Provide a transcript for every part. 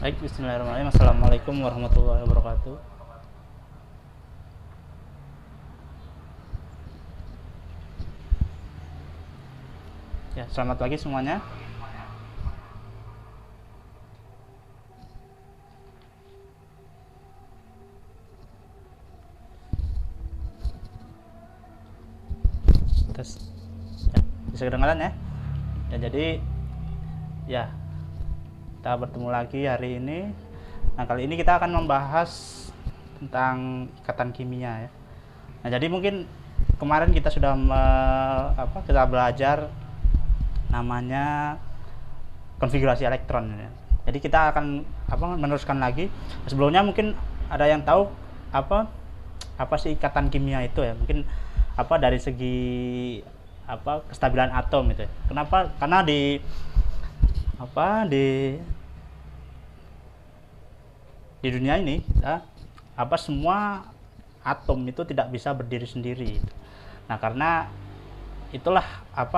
Baik, bismillahirrahmanirrahim. Assalamualaikum warahmatullahi wabarakatuh. Ya, selamat pagi semuanya. Terus, ya, bisa kedengaran ya? Ya, jadi, ya, kita bertemu lagi hari ini. Nah, kali ini kita akan membahas tentang ikatan kimia ya. Nah, jadi mungkin kemarin kita sudah kita belajar namanya konfigurasi elektron ya. Jadi kita akan meneruskan lagi. Sebelumnya mungkin ada yang tahu apa sih ikatan kimia itu ya? Mungkin dari segi kestabilan atom itu ya. Kenapa? Karena di dunia ini ya, semua atom itu tidak bisa berdiri sendiri. Nah, karena itulah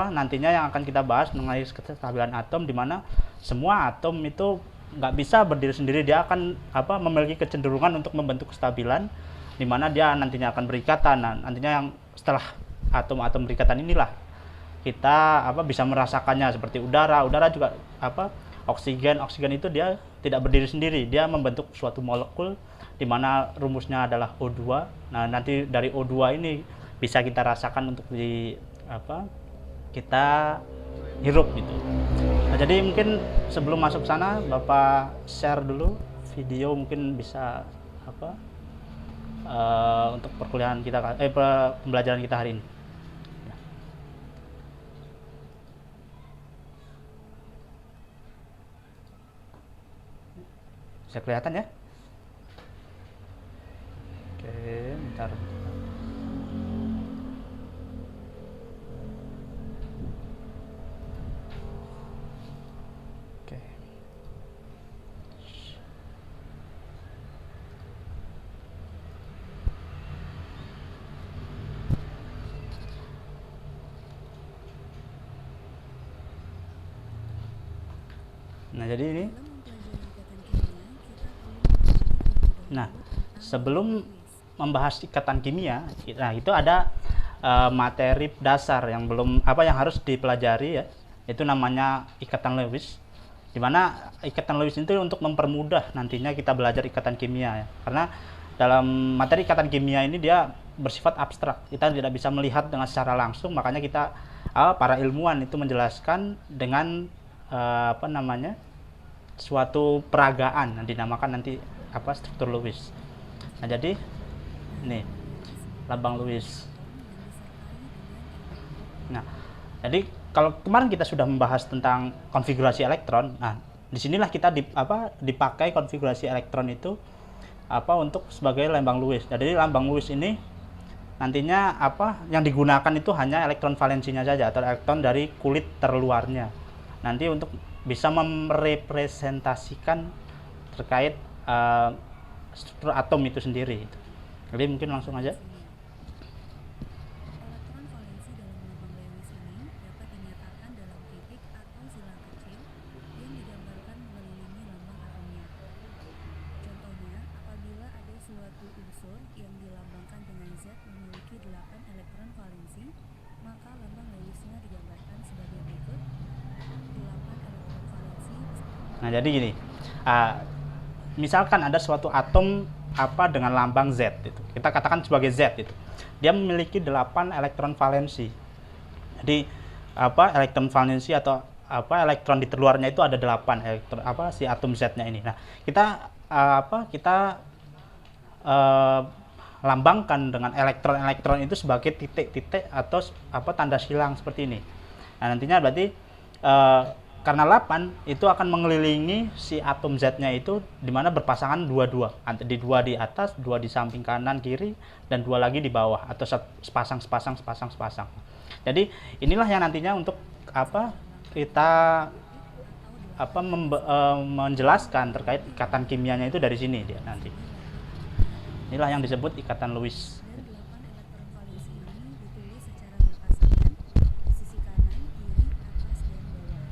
nantinya yang akan kita bahas mengenai kestabilan atom, di mana semua atom itu nggak bisa berdiri sendiri. Dia akan memiliki kecenderungan untuk membentuk kestabilan, di mana dia nantinya akan berikatan. Nah, nantinya yang setelah atom-atom berikatan inilah kita bisa merasakannya, seperti udara juga oksigen itu dia tidak berdiri sendiri, dia membentuk suatu molekul di mana rumusnya adalah O2. Nah, nanti dari O2 ini bisa kita rasakan untuk kita hirup gitu. Nah, jadi mungkin sebelum masuk sana, Bapak share dulu video, mungkin bisa untuk perkuliahan kita pembelajaran kita hari ini. Bisa kelihatan ya? Oke, bentar. Oke. Nah, jadi ini. Nah, sebelum membahas ikatan kimia, nah itu ada materi dasar yang yang harus dipelajari ya. Itu namanya ikatan Lewis. Dimana ikatan Lewis itu untuk mempermudah nantinya kita belajar ikatan kimia ya. Karena dalam materi ikatan kimia ini dia bersifat abstrak. Kita tidak bisa melihat dengan secara langsung, makanya kita para ilmuwan itu menjelaskan dengan suatu peragaan yang dinamakan nanti struktur Lewis. Nah, jadi ini lambang Lewis. Nah, jadi kalau kemarin kita sudah membahas tentang konfigurasi elektron, nah disinilah kita dipakai konfigurasi elektron itu untuk sebagai lambang Lewis. Jadi lambang Lewis ini nantinya yang digunakan itu hanya elektron valensinya saja, atau elektron dari kulit terluarnya. Nanti untuk bisa merepresentasikan terkait struktur atom itu sendiri. Jadi mungkin langsung aja. Elektron valensi dalam lambang Lewis ini dapat dinyatakan dalam titik atau silang kecil yang digambarkan mengelilingi lambang atomnya. Contohnya, apabila ada suatu unsur yang dilambangkan dengan Z memiliki 8 elektron valensi, maka lambang Lewisnya digambarkan sebagai berikut: 8 elektron valensi. Nah, jadi gini. Misalkan ada suatu atom dengan lambang Z itu. Kita katakan sebagai Z itu. Dia memiliki 8 elektron valensi. Jadi elektron valensi atau elektron di terluarnya itu ada 8 elektron si atom Z-nya ini. Nah, kita lambangkan dengan elektron-elektron itu sebagai titik-titik atau tanda silang seperti ini. Nah, nantinya berarti karena 8 itu akan mengelilingi si atom Z-nya itu, di mana berpasangan dua-dua, dua di atas, dua di samping kanan kiri, dan dua lagi di bawah, atau sepasang. Jadi inilah yang nantinya untuk kita menjelaskan terkait ikatan kimianya itu dari sini dia nanti. Inilah yang disebut ikatan Lewis. Dan 8 elektron valensi ini ditulis secara berpasangan di sisi kanan, kiri, atas, dan bawah.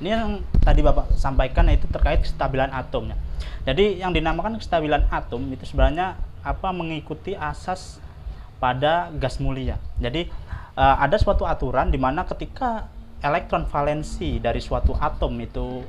Ini yang tadi Bapak sampaikan, yaitu terkait kestabilan atomnya. Jadi yang dinamakan kestabilan atom itu sebenarnya mengikuti asas pada gas mulia. Jadi ada suatu aturan di mana ketika elektron valensi dari suatu atom itu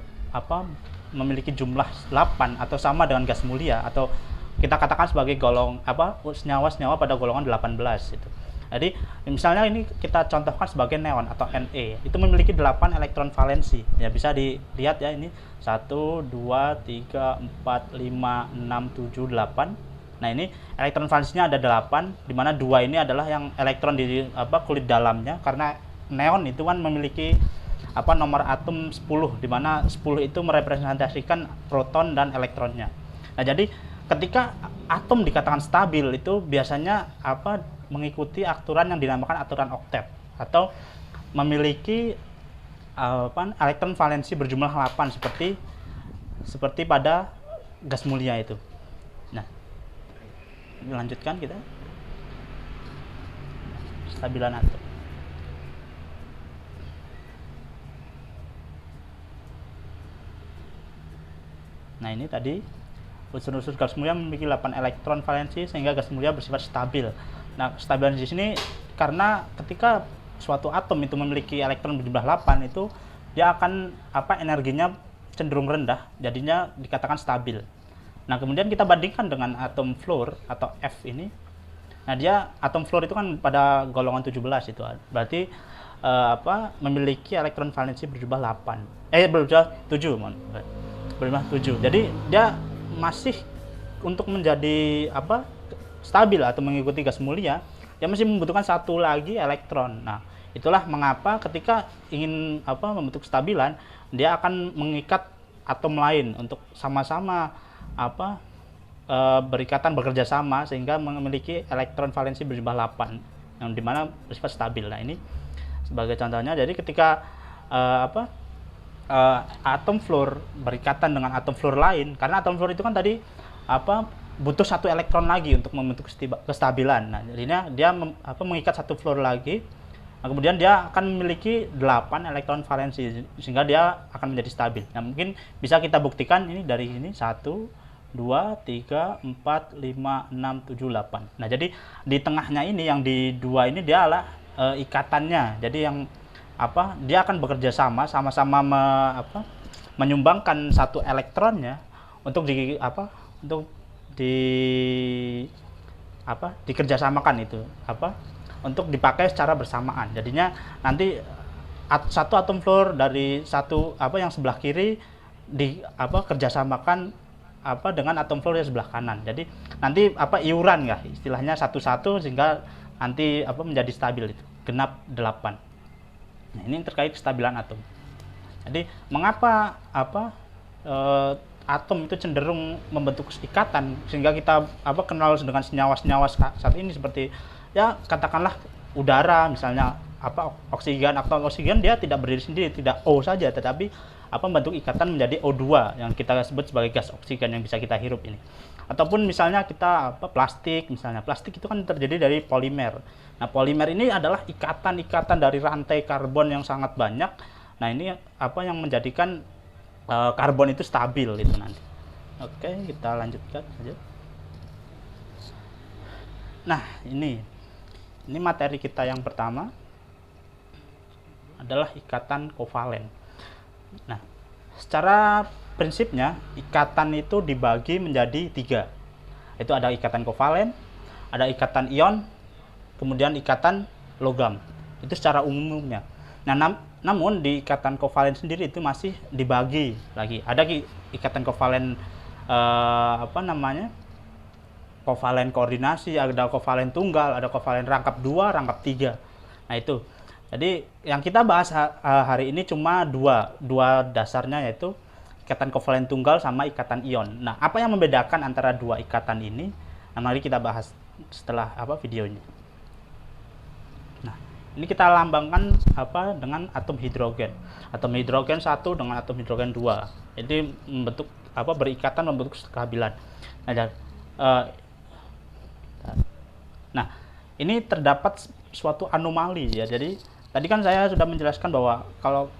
memiliki jumlah 8 atau sama dengan gas mulia, atau kita katakan sebagai senyawa-senyawa pada golongan 18 itu. Jadi misalnya ini kita contohkan sebagai neon atau Na, itu memiliki 8 elektron valensi. Ya bisa dilihat ya, ini 1 2 3 4 5 6 7 8. Nah, ini elektron valensinya ada 8, di mana 2 ini adalah yang elektron di kulit dalamnya, karena neon itu kan memiliki nomor atom 10, di mana 10 itu merepresentasikan proton dan elektronnya. Nah, jadi ketika atom dikatakan stabil itu biasanya mengikuti aturan yang dinamakan aturan oktet, atau memiliki elektron valensi berjumlah 8 seperti pada gas mulia itu. Nah, lanjutkan kita stabilan atom. Nah, ini tadi unsur-unsur gas mulia memiliki 8 elektron valensi sehingga gas mulia bersifat stabil. Nah, kestabilan di sini karena ketika suatu atom itu memiliki elektron berjumlah 8 itu dia akan energinya cenderung rendah, jadinya dikatakan stabil. Nah, kemudian kita bandingkan dengan atom fluor atau F ini. Nah, dia atom fluor itu kan pada golongan 17 itu. Berarti memiliki elektron valensi berjumlah 7, berjumlah 7. Jadi dia masih untuk menjadi stabil atau mengikuti gas mulia, dia masih membutuhkan satu lagi elektron. Nah, itulah mengapa ketika ingin membentuk stabilan, dia akan mengikat atom lain untuk sama-sama berikatan, bekerja sama sehingga memiliki elektron valensi berjumlah 8 yang dimana bersifat stabil. Nah, ini sebagai contohnya. Jadi ketika atom fluor berikatan dengan atom fluor lain, karena atom fluor itu kan tadi butuh satu elektron lagi untuk membentuk kestabilan. Nah, jadinya dia mengikat satu fluor lagi. Nah, kemudian dia akan memiliki 8 elektron valensi sehingga dia akan menjadi stabil. Nah, mungkin bisa kita buktikan ini dari sini 1 2 3 4 5 6 7 8. Nah, jadi di tengahnya ini yang di 2 ini dia adalah ikatannya. Jadi yang dia akan bekerja sama-sama menyumbangkan satu elektronnya untuk dikerjasamakan itu untuk dipakai secara bersamaan. Jadinya nanti satu atom fluor dari satu yang sebelah kiri kerjasamakan dengan atom fluor yang sebelah kanan. Jadi nanti iuran ya istilahnya satu-satu sehingga nanti menjadi stabil itu genap 8. Nah, ini terkait kestabilan atom. Jadi mengapa atom itu cenderung membentuk ikatan sehingga kita kenal dengan senyawa-senyawa saat ini, seperti ya katakanlah udara misalnya oksigen. Atau oksigen dia tidak berdiri sendiri, tidak O saja, tetapi membentuk ikatan menjadi O2 yang kita sebut sebagai gas oksigen yang bisa kita hirup ini. Ataupun misalnya kita plastik itu kan terdiri dari polimer. Nah, polimer ini adalah ikatan-ikatan dari rantai karbon yang sangat banyak. Nah, ini yang menjadikan karbon itu stabil itu nanti. Oke, kita lanjutkan saja. Nah, ini materi kita yang pertama adalah ikatan kovalen. Nah, secara prinsipnya ikatan itu dibagi menjadi 3. Itu ada ikatan kovalen, ada ikatan ion, kemudian ikatan logam. Itu secara umumnya. Nah, namun di ikatan kovalen sendiri itu masih dibagi lagi. Ada ikatan kovalen kovalen koordinasi, ada kovalen tunggal, ada kovalen rangkap 2, rangkap 3. Nah, itu. Jadi yang kita bahas hari ini cuma dua dasarnya, yaitu ikatan kovalen tunggal sama ikatan ion. Nah, apa yang membedakan antara dua ikatan ini? Nah, mari kita bahas setelah videonya. Nah, ini kita lambangkan dengan atom hidrogen. Atom hidrogen 1 dengan atom hidrogen 2. Jadi membentuk berikatan, membentuk kestabilan. Nah, ini terdapat suatu anomali ya. Jadi tadi kan saya sudah menjelaskan bahwa kalau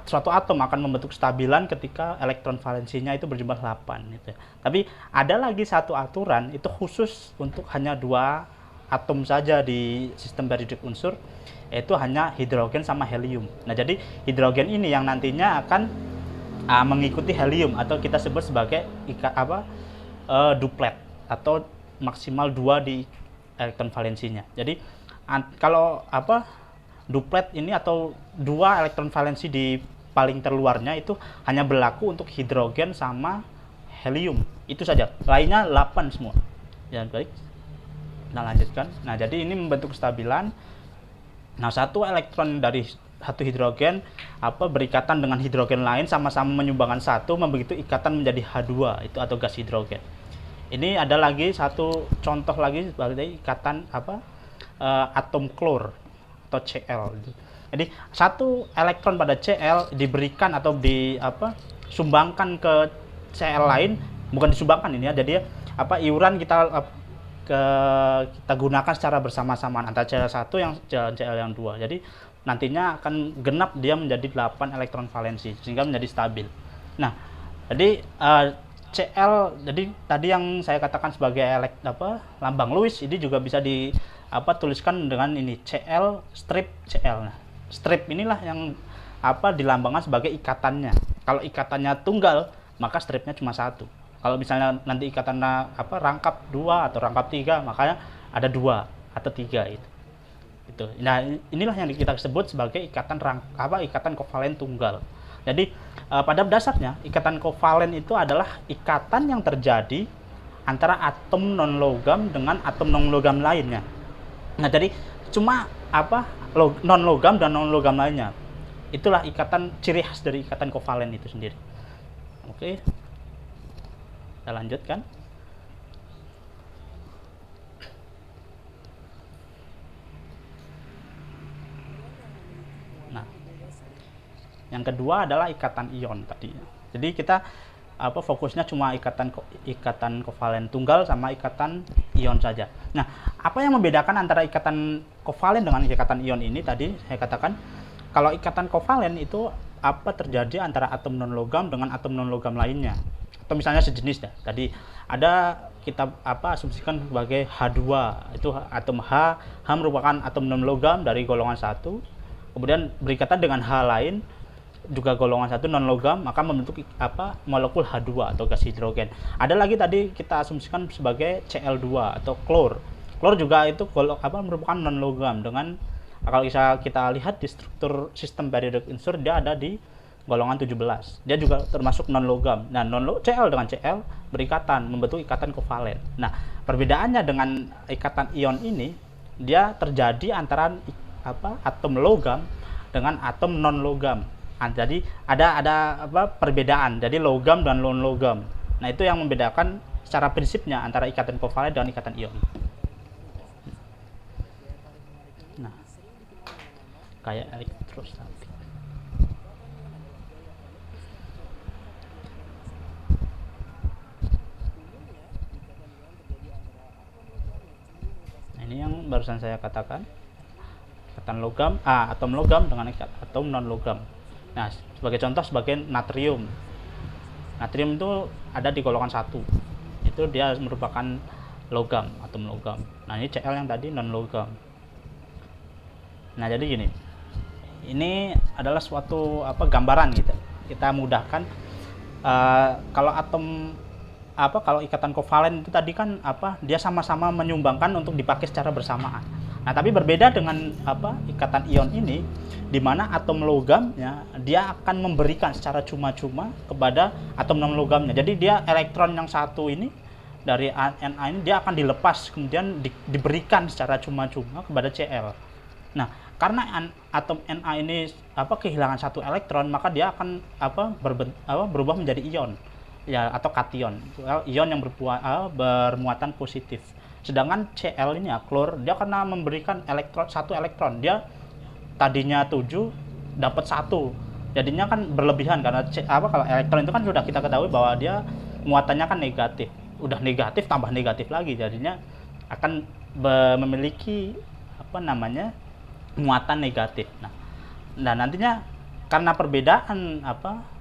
suatu atom akan membentuk stabilan ketika elektron valensinya itu berjumlah 8 gitu. Tapi ada lagi satu aturan itu khusus untuk hanya 2 atom saja di sistem periodik unsur, yaitu hanya hidrogen sama helium. Nah, jadi hidrogen ini yang nantinya akan mengikuti helium atau kita sebut sebagai duplet atau maksimal 2 di elektron valensinya. Jadi kalau duplet ini atau 2 elektron valensi di paling terluarnya itu hanya berlaku untuk hidrogen sama helium. Itu saja. Lainnya 8 semua. Ya, baik. Kita lanjutkan. Nah, jadi ini membentuk kestabilan. Nah, satu elektron dari satu hidrogen berikatan dengan hidrogen lain sama-sama menyumbangkan 1, membegitu ikatan menjadi H2 itu atau gas hidrogen. Ini ada lagi satu contoh lagi sebagai ikatan atom klor atau Cl. Jadi satu elektron pada Cl diberikan atau disumbangkan ke Cl lain, bukan disumbangkan ini ya. Jadi iuran kita gunakan secara bersama-samaan antara Cl1 yang Cl yang 2. Jadi nantinya akan genap dia menjadi 8 elektron valensi sehingga menjadi stabil. Nah, jadi Cl, jadi tadi yang saya katakan sebagai lambang Lewis ini juga bisa tuliskan dengan ini Cl strip Cl. Nah, strip inilah yang dilambangkan sebagai ikatannya. Kalau ikatannya tunggal, maka stripnya cuma 1. Kalau misalnya nanti ikatannya rangkap 2 atau rangkap 3, makanya ada 2 atau 3 itu. Nah, inilah yang kita sebut sebagai ikatan kovalen tunggal. Jadi pada dasarnya ikatan kovalen itu adalah ikatan yang terjadi antara atom non logam dengan atom non logam lainnya. Nah, jadi cuma non logam dan non logam lainnya. Itulah ikatan ciri khas dari ikatan kovalen itu sendiri. Oke. Kita lanjutkan. Nah, yang kedua adalah ikatan ion tadi. Jadi kita fokusnya cuma ikatan kovalen tunggal sama ikatan ion saja. Nah, apa yang membedakan antara ikatan kovalen dengan ikatan ion ini tadi saya katakan kalau ikatan kovalen itu terjadi antara atom non logam dengan atom non logam lainnya. Atau misalnya sejenis tadi ada kita asumsikan sebagai H2, itu atom H merupakan atom non logam dari golongan 1, kemudian berikatan dengan H lain juga golongan 1 non logam, maka membentuk molekul H2 atau gas hidrogen. Ada lagi tadi kita asumsikan sebagai Cl2 atau klor. Klor juga itu merupakan non logam dengan kalau kita lihat di struktur sistem periodik unsur dia ada di golongan 17. Dia juga termasuk non logam. Nah, Cl dengan Cl berikatan membentuk ikatan kovalen. Nah, perbedaannya dengan ikatan ion ini dia terjadi antara atom logam dengan atom non logam. Jadi ada perbedaan, jadi logam dan non logam. Nah, itu yang membedakan secara prinsipnya antara ikatan kovalen dan ikatan ion. Nah, kayak elektrostatik. Nah, ini yang barusan saya katakan, ikatan logam, atom logam dengan atom non logam. Nah, sebagai contoh sebagai natrium. Natrium itu ada di golongan 1. Itu dia merupakan logam, atom logam. Nah, ini Cl yang tadi non logam. Nah, jadi gini. Ini adalah suatu gambaran gitu. Kita mudahkan kalau kalau ikatan kovalen itu tadi kan dia sama-sama menyumbangkan untuk dipakai secara bersamaan. Nah, tapi berbeda dengan ikatan ion ini, di mana atom logamnya dia akan memberikan secara cuma-cuma kepada atom non logamnya. Jadi dia elektron yang satu ini dari Na ini dia akan dilepas kemudian diberikan secara cuma-cuma kepada Cl. Nah, karena atom Na ini kehilangan satu elektron, maka dia akan berubah menjadi ion ya atau kation. Ion yang bermuatan positif. Sedangkan Cl ini klor, dia karena memberikan satu elektron, dia tadinya 7 dapat 1. Jadinya kan berlebihan karena kalau elektron itu kan sudah kita ketahui bahwa dia muatannya kan negatif. Udah negatif tambah negatif lagi, jadinya akan memiliki muatan negatif. Nah, nantinya karena perbedaan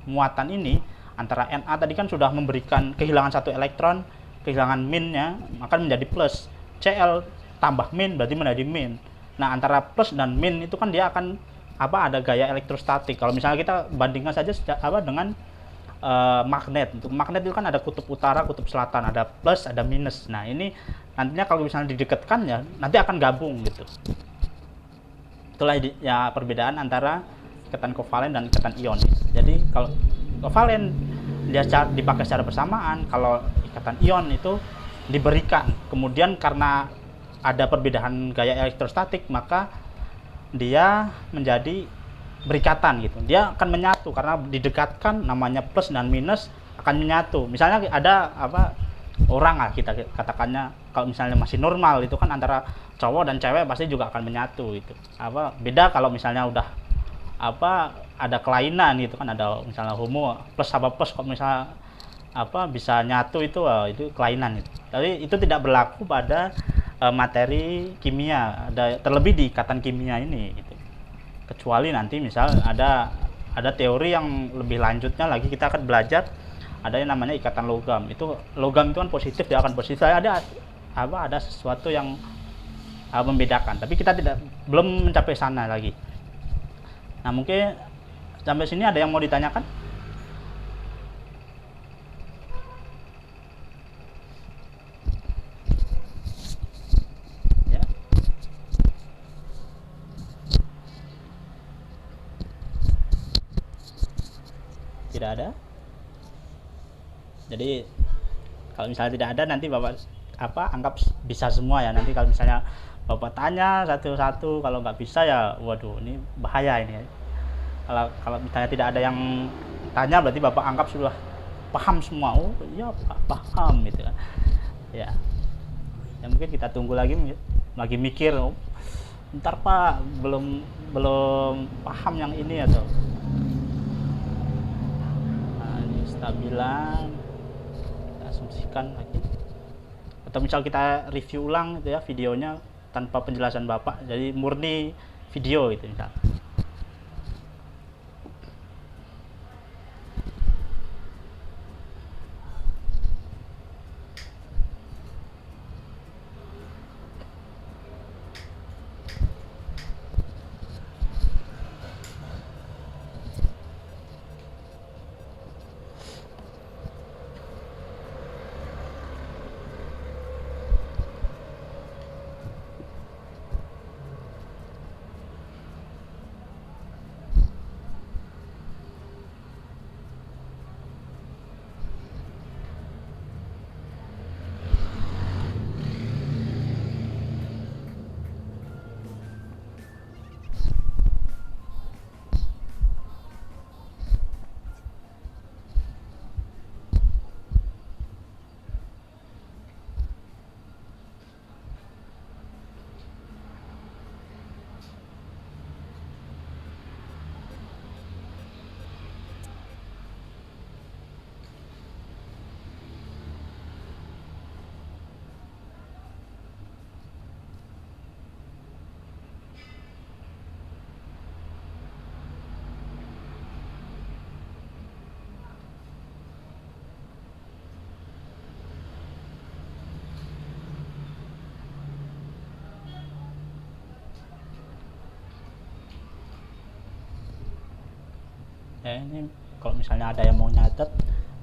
muatan ini antara Na tadi kan sudah memberikan kehilangan satu elektron, kehilangan minnya, maka menjadi plus. Cl tambah min berarti menjadi min. Nah, antara plus dan min itu kan dia akan ada gaya elektrostatik. Kalau misalnya kita bandingkan saja dengan magnet. Untuk magnet itu kan ada kutub utara, kutub selatan, ada plus, ada minus. Nah, ini nantinya kalau misalnya didekatkan ya nanti akan gabung gitu. Itulah ya perbedaan antara ikatan kovalen dan ikatan ion. Jadi kalau kovalen dia dipakai secara bersamaan, kalau ikatan ion itu diberikan. Kemudian karena ada perbedaan gaya elektrostatik, maka dia menjadi berikatan gitu. Dia akan menyatu karena didekatkan, namanya plus dan minus akan menyatu. Misalnya ada orang kita katakannya, kalau misalnya masih normal itu kan antara cowok dan cewek pasti juga akan menyatu itu. Beda kalau misalnya udah ada kelainan gitu kan, ada misalnya homo plus plus kok misalnya bisa nyatu itu kelainan itu. Tapi itu tidak berlaku pada materi kimia, terlebih di ikatan kimia ini gitu. Kecuali nanti misal ada teori yang lebih lanjutnya lagi, kita akan belajar ada yang namanya ikatan logam. Itu logam itu kan positif, dia akan positif. Ada sesuatu yang membedakan, tapi kita belum mencapai sana lagi. Nah, mungkin sampai sini ada yang mau ditanyakan? Ya. Tidak ada? Jadi kalau misalnya tidak ada, nanti Bapak anggap bisa semua ya. Nanti kalau misalnya Bapak tanya satu-satu, kalau nggak bisa ya waduh, ini bahaya ini. Kalau misalnya tidak ada yang tanya, berarti Bapak anggap sudah paham semua. Oh iya Pak, paham gitu kan. Ya mungkin kita tunggu lagi mikir, ntar Pak belum paham yang ini atau ini stabilan, kita asumsikan lagi. Atau misal kita review ulang gitu ya videonya tanpa penjelasan Bapak, jadi murni video gitu misal. Ya, ini kalau misalnya ada yang mau nyatet,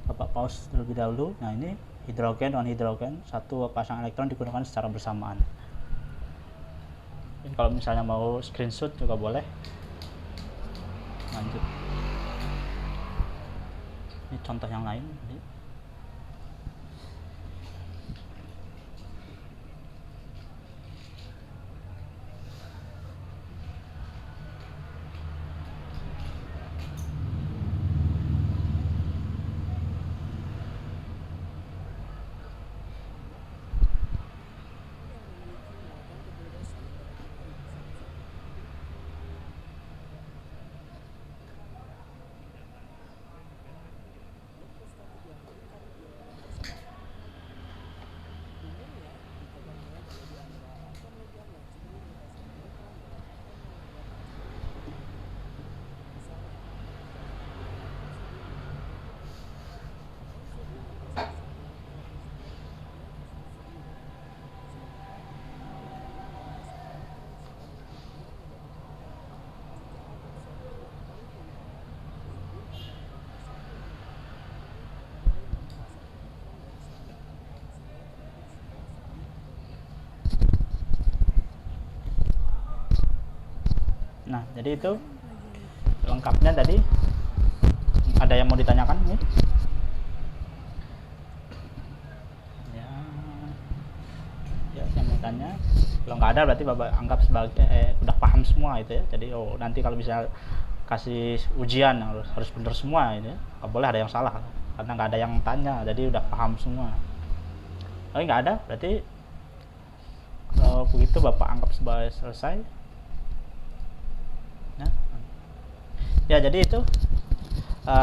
Bapak pause terlebih dahulu. Nah, ini hidrogen non hidrogen, satu pasang elektron digunakan secara bersamaan. Dan kalau misalnya mau screenshot juga boleh. Lanjut. Ini contoh yang lain. jadi itu mempelajari lengkapnya tadi. Ada yang mau ditanyakan nih? Ya, ya yang mau tanya. Kalau nggak ada berarti Bapak anggap sebagai udah paham semua itu ya. Jadi nanti kalau bisa kasih ujian harus benar semua ini ya. Nggak boleh ada yang salah karena nggak ada yang tanya, jadi udah paham semua. Kalau nggak ada berarti kalau begitu Bapak anggap sebagai selesai. Ya jadi itu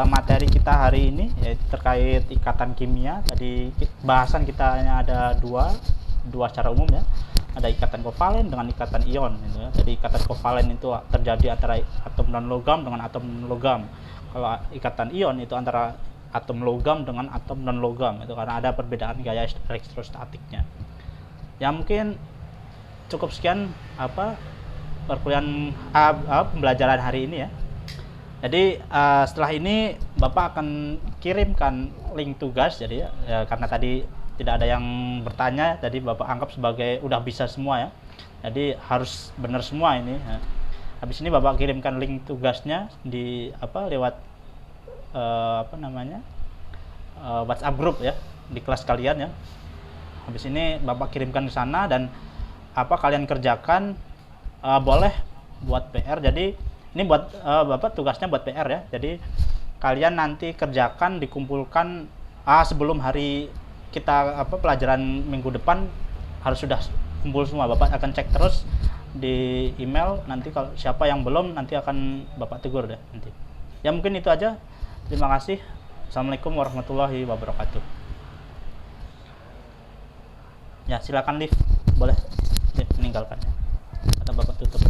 materi kita hari ini yaitu terkait ikatan kimia. Tadi bahasan kita hanya ada dua secara umum ya. Ada ikatan kovalen dengan ikatan ion gitu ya. Jadi ikatan kovalen itu terjadi antara atom non logam dengan atom non logam. Kalau ikatan ion itu antara atom logam dengan atom non logam, itu karena ada perbedaan gaya elektrostatiknya. Ya mungkin cukup sekian perkuliahan pembelajaran hari ini ya. Jadi setelah ini Bapak akan kirimkan link tugas. Jadi ya, karena tadi tidak ada yang bertanya, jadi Bapak anggap sebagai udah bisa semua ya. Jadi harus benar semua ini. Ya. Habis ini Bapak kirimkan link tugasnya di lewat WhatsApp group ya di kelas kalian ya. Habis ini Bapak kirimkan ke sana dan kalian kerjakan, boleh buat PR. Jadi ini buat Bapak tugasnya buat PR ya. Jadi kalian nanti kerjakan, dikumpulkan sebelum hari kita pelajaran minggu depan harus sudah kumpul semua. Bapak akan cek terus di email, nanti kalau siapa yang belum nanti akan Bapak tegur deh nanti. Ya mungkin itu aja. Terima kasih. Assalamualaikum warahmatullahi wabarakatuh. Ya silakan live, boleh meninggalkan ya. Atau Bapak tutup.